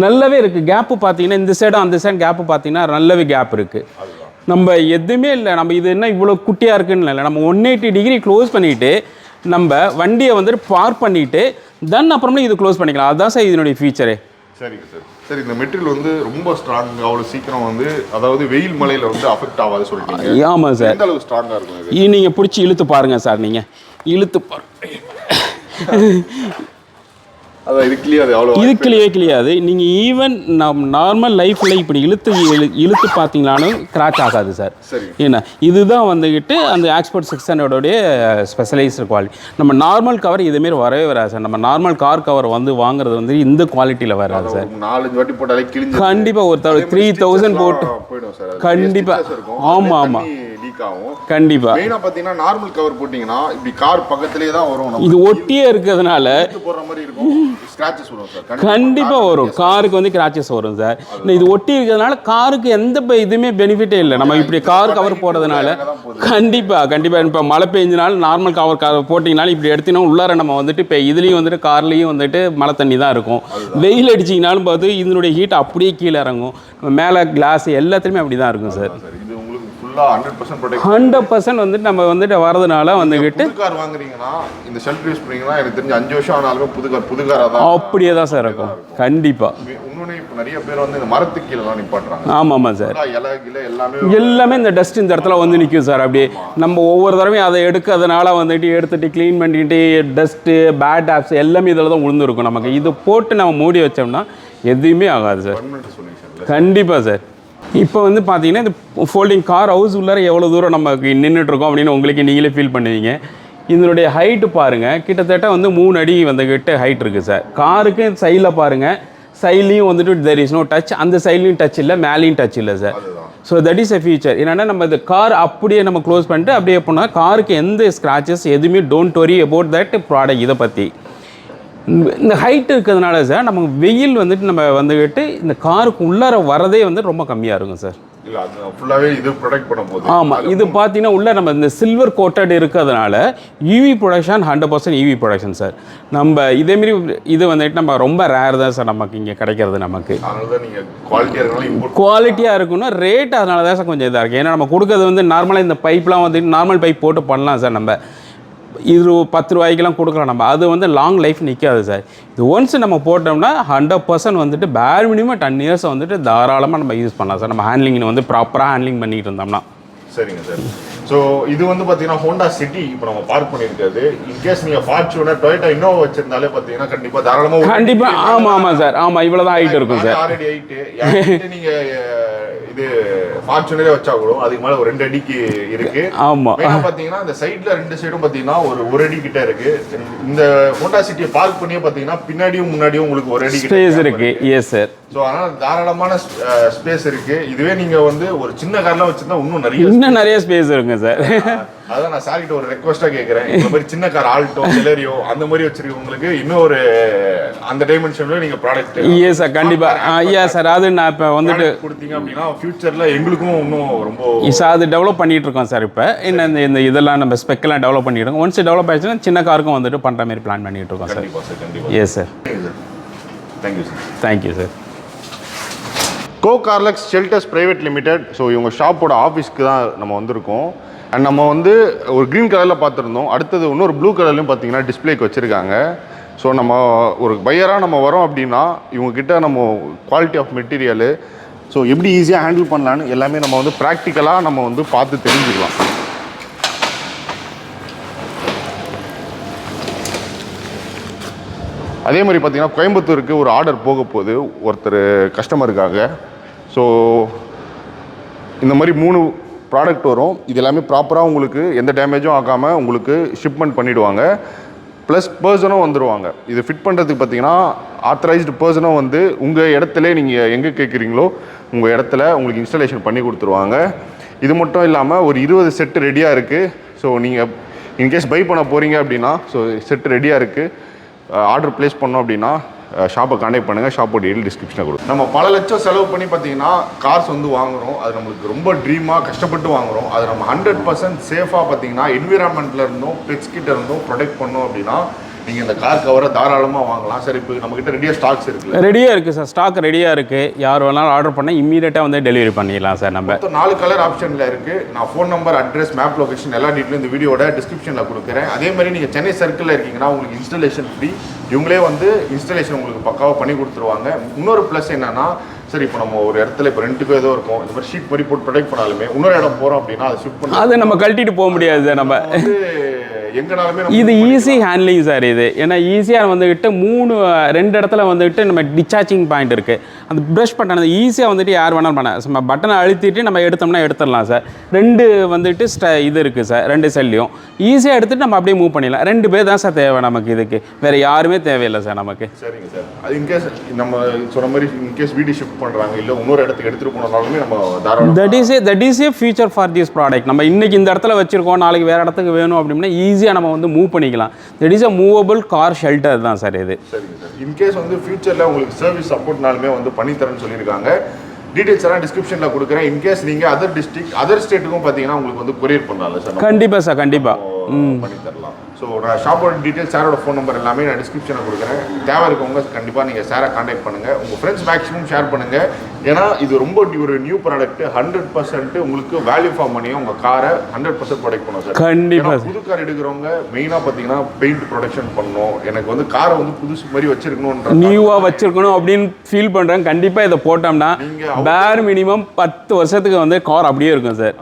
நல்லாவே இருக்குது. கேப்பு பார்த்தீங்கன்னா இந்த சைடும் அந்த சைடு கேப்பு பார்த்தீங்கன்னா நல்லாவே கேப் இருக்குது. நம்ம எதுவுமே இல்லை, நம்ம இது என்ன இவ்வளோ குட்டியாக இருக்குன்னு இல்லை, நம்ம 180 டிகிரி க்ளோஸ் பண்ணிவிட்டு நம்ம வண்டியை வந்துட்டு பார்க் பண்ணிவிட்டு தென் அப்புறமே இது க்ளோஸ் பண்ணிக்கலாம். அதுதான் சார் இதனுடைய ஃபீச்சரே. சரிங்க சார். சரி, இந்த மெட்டீரியல் வந்து ரொம்ப ஸ்ட்ராங், அவ்வளோ சீக்கிரம் வந்து அதாவது வெயில் மலையில் வந்து அஃபெக்ட் ஆகாது சொல்லிட்டீங்க. ஆமாம் சார். எந்த அளவுக்கு ஸ்ட்ராங்காக இருக்கும்? நீங்கள் பிடிச்சி இழுத்து பாருங்கள் சார். நீங்கள் இழுத்து அதான் இதுக்குள்ளேயே கிளியாது. நீங்கள் ஈவன் நார்மல் லைஃப்பில் இப்படி இழுத்து பார்த்தீங்களாலும் கிராச் ஆகாது சார். ஏன்னா இதுதான் வந்துக்கிட்டு அந்த எக்ஸ்போர்ட் 600 ஸ்பெஷலைஸ்டு குவாலிட்டி. நம்ம நார்மல் கவர் இதுமாரி வரவே வராது சார். நம்ம நார்மல் கார் கவர் வந்து வாங்குறது வந்து இந்த குவாலிட்டியில் வராது சார். 4-5 வாட்டி போட்டாலே கிழிஞ்சு கண்டிப்பாக ஒரு 3,000 போட்டு போயிடும் சார். கண்டிப்பாக. ஆமாம் லீக் ஆகும். கண்டிப்பாக மெயினாக பார்த்தீங்கன்னா நார்மல் கவர் போட்டிங்கன்னா இப்படி கார் பக்கத்துலேயே தான் வரும். இது ஒட்டியே இருக்கிறதுனால போடுற மாதிரி இருக்கும், ஸ்க்ராச்சஸ் வரும் சார். கண்டிப்பாக வரும், காருக்கு வந்து கிராச்சஸ் வரும் சார். இது ஒட்டி இருக்கிறதுனால காருக்கு எந்த இதுவுமே பெனிஃபிட்டே இல்லை. நம்ம இப்படி கார் கவர் போடுறதுனால கண்டிப்பாக இப்போ மழை பெஞ்சனால நார்மல் கவர் போட்டிங்கனாலும் இப்படி எடுத்தீங்கன்னா உள்ளார நம்ம வந்துட்டு இப்போ இதுலேயும் வந்துட்டு கார்லேயும் வந்துட்டு மழை தண்ணி தான் இருக்கும். வெயில் அடிச்சிங்கனாலும் பார்த்து இதனுடைய ஹீட் அப்படியே கீழே இறங்கும். மேலே கிளாஸ் எல்லாத்துலேயுமே அப்படி தான் இருக்கும் சார். 100% வந்துட்டு நம்ம வந்துட்டு வரதுனால வந்துக்கிட்டு கார் வாங்குறீங்கன்னா இந்த ஷெல்ஃப் யூஸ் பண்ணீங்கன்னா எனக்கு தெரிஞ்சு 5 வருஷம் ஆனாலுமே புது காராக தான் அப்படியே தான் சார் இருக்கும். கண்டிப்பாக இன்னொன்று இப்போ நிறைய பேர் வந்து இந்த மரத்துக்கு கீழே நிப்பாட்டுறாங்க. ஆமாம் சார், எல்லாமே இந்த டஸ்ட் இந்த இடத்துல வந்து நிற்கும் சார். அப்படியே நம்ம ஒவ்வொரு தடவையும் அதை எடுக்கிறதுனால வந்துட்டு எடுத்துட்டு க்ளீன் பண்ணிட்டு டஸ்ட்டு பேட் ஆப்ஸ் எல்லாமே இதில் தான் விழுந்துருக்கும். நமக்கு இது போட்டு நம்ம மூடி வச்சோம்னா எதுவுமே ஆகாது சார். கண்டிப்பாக சார். இப்போ வந்து பார்த்தீங்கன்னா இந்த ஃபோல்டிங் கார் ஹவுஸ் உள்ளார எவ்வளோ தூரம் நமக்கு நின்றுட்டுருக்கோம் அப்படின்னு உங்களுக்கு நீங்களே ஃபீல் பண்ணுவீங்க. இதனுடைய ஹைட்டு பாருங்கள், கிட்டத்தட்ட வந்து 3 அடி வந்துக்கிட்ட ஹைட் இருக்குது சார். காருக்கு சைடில் பாருங்கள், சைட்லேயும் வந்துட்டு தெர் இஸ் நோ டச், அந்த சைட்லேயும் டச் இல்லை, மேலேயும் டச் இல்லை sir. So that is a feature. என்னென்னா நம்ம இந்த கார் அப்படியே நம்ம க்ளோஸ் பண்ணிட்டு அப்படியே போனால் காருக்கு எந்த ஸ்க்ராச்சஸ் எதுவுமே don't worry about that product. இதை பற்றி இந்த ஹைட் இருக்கிறதுனால சார் நமக்கு வெயில் வந்துட்டு நம்ம வந்துக்கிட்டு இந்த காருக்கு உள்ளார வரதே வந்து ரொம்ப கம்மியாக இருக்கும் சார். ஆமாம், இது பார்த்தீங்கன்னா உள்ள நம்ம இந்த சில்வர் கோட்டட் இருக்கிறதுனால UV production 100% UV production sir. நம்ம இதேமாரி இது வந்துட்டு நம்ம ரொம்ப ரேர் தான் சார் நமக்கு இங்கே கிடைக்கிறது. நமக்கு குவாலிட்டியாக இருக்கணும், ரேட் அதனால தான் சார் கொஞ்சம் இதாக இருக்குது. ஏன்னா நம்ம கொடுக்கறது வந்து நார்மலாக இந்த பைப்லாம் வந்துட்டு நார்மல் பைப் போட்டு பண்ணலாம் சார். நம்ம இது 10 ரூபாய்க்கெலாம் கொடுக்கலாம் நம்ம, அது வந்து லாங் லைஃப் நிற்காது சார். இது ஒன்ஸ் நம்ம போட்டோம்னா 100% வந்துட்டு பேர் மினிமம் 10 இயர்ஸ் வந்துட்டு தாராளமாக நம்ம யூஸ் பண்ணலாம் சார். நம்ம ஹேண்ட்லிங் வந்து ப்ராப்பராக ஹேண்ட்லிங் பண்ணிட்டு இருந்தோம்னா. சரிங்க சார். ஸோ இது வந்து பார்த்தீங்கன்னா ஹோண்டா சிட்டி இப்போ நம்ம பார்க் பண்ணியிருக்காது. இன்கேஸ் நீங்கள் ஃபார்ச்சூனர் டொயோட்டா இன்னோவா வச்சிருந்தாலே பார்த்தீங்கன்னா கண்டிப்பாக தாராளமாக ஆமாம் சார். ஆமாம், இவ்வளோ தான் ஹைட் இருக்கும் சார். ஆல்ரெடி ஹைட்டு நீங்கள் இது ஃபார்ச்சூனரே வச்சா கூட அதுக்கு மேலே ஒரு 2 அடிக்கு இருக்கு. ஆமாம், பார்த்தீங்கன்னா இந்த சைடில் 2 சைடும் பார்த்தீங்கன்னா ஒரு 1 அடி கிட்ட இருக்கு. இந்த ஹோண்டா சிட்டியை பார்க் பண்ணியே பார்த்தீங்கன்னா பின்னாடியும் முன்னாடியும் உங்களுக்கு 1 அடி ஸ்பேஸ் இருக்கு. Yes sir. ஸோ அதனால் தாராளமான ஸ்பேஸ் இருக்கு. இதுவே நீங்கள் வந்து ஒரு சின்ன கார்லாம் வச்சிருந்தா இன்னும் நிறைய ஸ்பேஸ் இருக்குங்க சார். அதான் நான் சார்கிட்ட ஒரு ரெக்வஸ்ட்டாக கேட்குறேன். இந்த மாதிரி சின்ன கார் ஆல்டோ செலரியோ அந்த மாதிரி வச்சிருக்கவங்களுக்கு இன்னும் ஒரு அந்த டைமென்ஷனில் நீங்கள் ப்ராடக்ட் எஸ் சார் கண்டிப்பாக. ஐயா சார், அது நான் இப்போ வந்துட்டு கொடுத்தீங்க அப்படின்னா ஃபியூச்சரில் எங்களுக்கும் இன்னும் ரொம்ப சார் அது டெவலப் பண்ணிட்டு இருக்கோம் சார். இப்போ இந்த இதெல்லாம் நம்ம ஸ்பெக்கெல்லாம் டெவலப் பண்ணிட்டு இருக்கோம். ஒன்ஸ் டெவலப் ஆயிடுச்சுன்னா சின்ன காருக்கும் வந்துட்டு பண்ணுற மாதிரி பிளான் பண்ணிட்டு இருக்கோம் sir. Yes sir. Thank you sir. Thank you sir. Go Carlux Shelters private limited. So இவங்க ஷாப்போட ஆஃபீஸ்க்கு தான் நம்ம வந்திருக்கோம். அண்ட் நம்ம வந்து ஒரு க்ரீன் கலரில் பார்த்துருந்தோம். அடுத்தது இன்னொரு ப்ளூ கலர்லையும் பார்த்தீங்கன்னா டிஸ்பிளேக்கு வச்சுருக்காங்க. ஸோ நம்ம ஒரு பையராக நம்ம வரோம் அப்படின்னா இவங்ககிட்ட நம்ம குவாலிட்டி ஆஃப் மெட்டீரியலு ஸோ எப்படி ஈஸியாக ஹேண்டில் பண்ணலான்னு எல்லாமே நம்ம வந்து ப்ராக்டிக்கலாக நம்ம வந்து பார்த்து தெரிஞ்சுக்கலாம். அதே மாதிரி பார்த்திங்கன்னா கோயம்புத்தூருக்கு ஒரு ஆர்டர் போக போகுது ஒருத்தர் கஸ்டமருக்காக. ஸோ இந்த மாதிரி 3 ப்ராடக்ட் வரும். இது எல்லாமே ப்ராப்பராக உங்களுக்கு எந்த டேமேஜும் ஆகாமல் உங்களுக்கு ஷிப்மெண்ட் பண்ணிவிடுவாங்க. ப்ளஸ் பர்சனும் வந்துடுவாங்க. இது ஃபிட் பண்ணுறதுக்கு பார்த்தீங்கன்னா ஆத்தரைஸ்டு பர்சனும் வந்து உங்கள் இடத்துல நீங்கள் எங்கே கேட்குறீங்களோ உங்கள் இடத்துல உங்களுக்கு இன்ஸ்டாலேஷன் பண்ணி கொடுத்துருவாங்க. இது மட்டும் இல்லாமல் ஒரு 20 செட்டு ரெடியாக இருக்குது. ஸோ நீங்கள் இன்கேஸ் பை பண்ண போகிறீங்க அப்படின்னா ஸோ செட்டு ரெடியாக இருக்குது. ஆர்டர் ப்ளேஸ் பண்ணோம் அப்படின்னா ஷாப்பை கான்டெக்ட் பண்ணுங்கள். ஷாப்போட டீல் டிஸ்கிரிப்ஷனில் கொடுக்கும். நம்ம பல லட்சம் செலவு பண்ணி பார்த்தீங்கன்னா கார்ஸ் வந்து வாங்குகிறோம். அது நம்மளுக்கு ரொம்ப ட்ரீமாக கஷ்டப்பட்டு வாங்குகிறோம். அது நம்ம 100% சேஃபாக பார்த்தீங்கன்னா என்விரான்மெண்ட்டில் இருந்தும் பெட்ஸ் கிட்ட இருந்தும் ப்ரொடெக்ட் பண்ணோம் அப்படின்னா நீங்கள் இந்த கார் கவரை தாராளமாக வாங்கலாம் சார். இப்போ நம்மக்கிட்ட ரெடியாக ஸ்டாக்ஸ் இருக்குது. ரெடியாக இருக்குது சார். ஸ்டாக் ரெடியாக இருக்குது. யார் வேணாலும் ஆர்டர் பண்ணால் இம்மீடியட்டாக வந்து டெலிவரி பண்ணிடலாம் சார். நம்ம 4 கலர் ஆப்ஷனில் இருக்குது. நான் phone number, address, map location எல்லா டீட்டெயிலும் இந்த வீடியோட டிஸ்கிரிப்ஷனில் கொடுக்குறேன். அதே மாதிரி நீங்கள் சென்னை சர்க்கிளில் இருக்கீங்கன்னா உங்களுக்கு இன்ஸ்டாலேஷன் ஃப்ரீ. இவங்களே வந்து இன்ஸ்டாலேஷன் உங்களுக்கு பக்காவாக பண்ணி கொடுத்துருவாங்க. இன்னொரு ப்ளஸ் என்னன்னா சரி இப்போ நம்ம ஒரு இடத்துல இப்போ ரெண்டுக்கோ ஏதோ இருக்கும் இந்த மாதிரி ஷீட் மாதிரி போட்டு ப்ரொடெக்ட் பண்ணாலுமே இன்னொரு இடம் போகிறோம் அப்படின்னா அதை ஷிஃப்ட் பண்ணி அதை நம்ம கழட்டிட்டு போக முடியாது. நம்ம எங்கனாலுமே இது ஈஸி ஹேண்ட்லிங் சார் இது. ஏன்னா ஈஸியாக வந்துக்கிட்டு 2 இடத்துல வந்துக்கிட்டு நம்ம டிச்சார்ஜிங் பாயிண்ட் இருக்குது. அந்த ப்ரஷ் பட்டன் ஈஸியாக வந்துட்டு யார் வேணாலும் பண்ண நம்ம பட்டனை அழுத்திட்டு நம்ம எடுத்தோம்னா எடுத்துடலாம் சார். 2 வந்துட்டு இது இருக்குது சார், 2 செல்லையும் ஈஸியாக எடுத்துகிட்டு நம்ம அப்படியே மூவ் பண்ணிடலாம். 2 பேர் தான் சார் தேவை நமக்கு, இதுக்கு வேறு யாருமே தேவையில்லை சார் நமக்கு. சரிங்க சார். அது இன்கேஸ் நம்ம சொன்ன மாதிரி இன்கேஸ் வீடு ஷிஃப்ட் பண்ணுறாங்க இல்லை இன்னொரு இடத்துக்கு எடுத்துகிட்டு போனாலுமே நம்ம தாராளமாக that is A future for this product. நம்ம இன்றைக்கி இந்த இடத்துல வச்சுருக்கோம், நாளைக்கு வேறு இடத்துக்கு வேணும் அப்படின்னா ஈஸியாக நம்ம வந்து மூவ் பண்ணிக்கலாம். That is a movable car shelter தான் சார் இது. சரிங்க சார். இன்கேஸ் வந்து ஃபியூச்சரில் உங்களுக்கு சர்வீஸ் சப்போர்ட்னாலுமே வந்து பண்ணித்தரேன்னு சொல்லியிருக்காங்க. டீடைல்ஸ் எல்லாம் டிஸ்கிரிப்ஷனில் கொடுக்குறேன். இன்கேஸ் நீங்கள் அதர் டிஸ்ட்ரிக்ட் அதர் ஸ்டேட்டுக்கும் பார்த்தீங்கன்னா உங்களுக்கு வந்து கொரியர் பண்ணலாம்ல சார்? கண்டிப்பாக சார், கண்டிப்பாக பண்ணி தரலாம். ஸோ நான் ஷாப்போட டீட்டெயில்ஸ், சாரோட ஃபோன் நம்பர் எல்லாமே நான் டிஸ்கிரிப்ஷனில் கொடுக்குறேன். தேவை இருக்கவங்க கண்டிப்பாக நீங்கள் சாரை கான்டாக்ட் பண்ணுங்கள். உங்கள் ஃப்ரெண்ட்ஸ் மேக்ஸிமம் ஷேர் பண்ணுங்கள். ஏன்னா இது ரொம்ப ஒரு நியூ ப்ராடக்ட். 100% உங்களுக்கு வேல்யூ ஃபார் மணியை உங்கள் காரை 100% ப்ரொடெக்ட் பண்ணும் சார். கண்டிப்பாக. புது கார் எடுக்கிறவங்க மெயினாக பார்த்தீங்கன்னா பெயிண்ட் ப்ரொடக்ஷன் பண்ணணும், எனக்கு வந்து காரை வந்து புதுசு மாதிரி வச்சிருக்கணும், நியூவாக வச்சிருக்கணும் அப்படின்னு ஃபீல் பண்ணுறேன். கண்டிப்பாக இதை போட்டோம்னா பேர் மினிமம் 10 வருஷத்துக்கு வந்து கார் அப்படியே இருக்கும் சார்.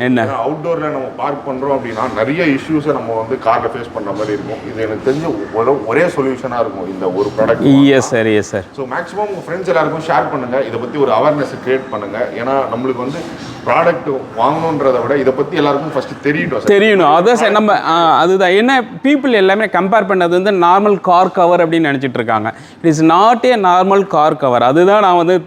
என்ன அவுட்டோர்ல நம்ம பார்க் பண்றோம் அப்படின்னா நிறைய இஷ்யூஸை நம்ம வந்து கார்ல ஃபேஸ் பண்ற மாதிரி இருக்கும். இது எனக்கு தெரிஞ்ச ஒரே சொல்யூஷனா இருக்கும் இந்த ஒரு product. Yes sir, yes sir. So maximum உங்க ஃப்ரெண்ட்ஸ் எல்லாருக்கும் ஷேர் பண்ணுங்க. இதை பத்தி ஒரு அவேர்னஸ் கிரியேட் பண்ணுங்க. ஏன்னா நம்மளுக்கு வந்து ப்ராடக்ட் வாங்கணுன்றதை விட இதை பத்தி எல்லாருக்கும் ஃபர்ஸ்ட் தெரியணும். அதான் சார் நம்ம அதுதான் என்ன பீப்புள் எல்லாமே கம்பேர் பண்ணது வந்து நார்மல் கார் கவர் அப்படின்னு நினச்சிட்டு இருக்காங்க. It is not a normal car cover. அதுதான் நான் வந்து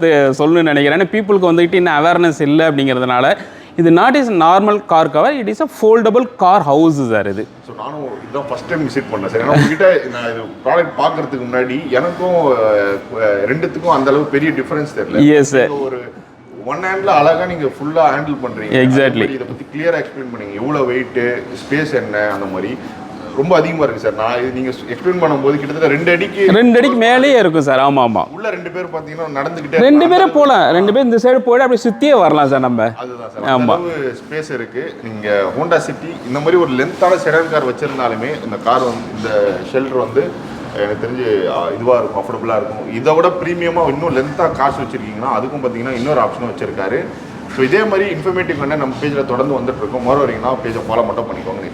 சொல்லணும்னு நினைக்கிறேன். ஏன்னா பீப்புளுக்கு வந்துட்டு இன்னும் அவேர்னஸ் இல்லை அப்படிங்கிறதுனால இது not is normal car cover, it is a foldable car house sir இது. ஸோ நானும் இதுதான் ஃபர்ஸ்ட் டைம் விசிட் பண்ணேன் சார். ஏன்னா உங்ககிட்ட நான் இது ப்ராடக்ட் பார்க்கறதுக்கு முன்னாடி எனக்கும் ரெண்டுத்துக்கும் அந்த அளவுக்கு பெரிய டிஃபரன்ஸ் தெரியல. Yes sir. ஒரு ஒன் ஹேண்ட்ல அழகா நீங்க ஃபுல்லா ஹேண்டில் பண்றீங்க. எக்ஸாக்ட்லி. இதை பத்தி கிளியரா எக்ஸ்பிளைன் பண்ணீங்க. எவ்வளவு வெயிட், ஸ்பேஸ் என்ன, அந்த மாதிரி ரொம்ப அதிகமா இருக்கு சார். நான் இது நீங்க எக்ஸ்பிளைன் பண்ணும்போது கிட்டத்தட்ட 2 அடிக்கு மேலேயே இருக்கும் சார். ஆமா ஆமா. உள்ள 2 பேர் பாத்தீங்கன்னா நடந்துகிட்டே 2 பேரும் போலாம். 2 பேர் இந்த சைடு போயிட்டு அப்படியே சுத்தியே வரலாம் சார் நம்ம. அதுதான் சார். ஆமா. ஸ்பேஸ் இருக்கு. நீங்க ஹோண்டா சிட்டி இந்த மாதிரி ஒரு லென்த்தான செடான் கார் வச்சிருந்தாலுமே இந்த கார் வந்து இந்த ஷெல்டர் வந்து எனக்கு தெரிஞ்சு இதுவாக இருக்கும், அஃபோர்டபுளாக இருக்கும். இதை விட ப்ரீமியமாக இன்னும் லென்த்தாக காசு வச்சுருக்கீங்கன்னா அதுக்கும் பார்த்தீங்கன்னா இன்னொரு ஆப்ஷனும் வச்சிருக்காரு. ஸோ இதே மாதிரி இன்ஃபர்மேட்டிவ் நம்ம பேஜில் தொடர்ந்து வந்துட்டு இருக்கோம். மறுவரைங்கன்னா பேஜை ஃபாலோ மட்டும் பண்ணிக்கோங்க.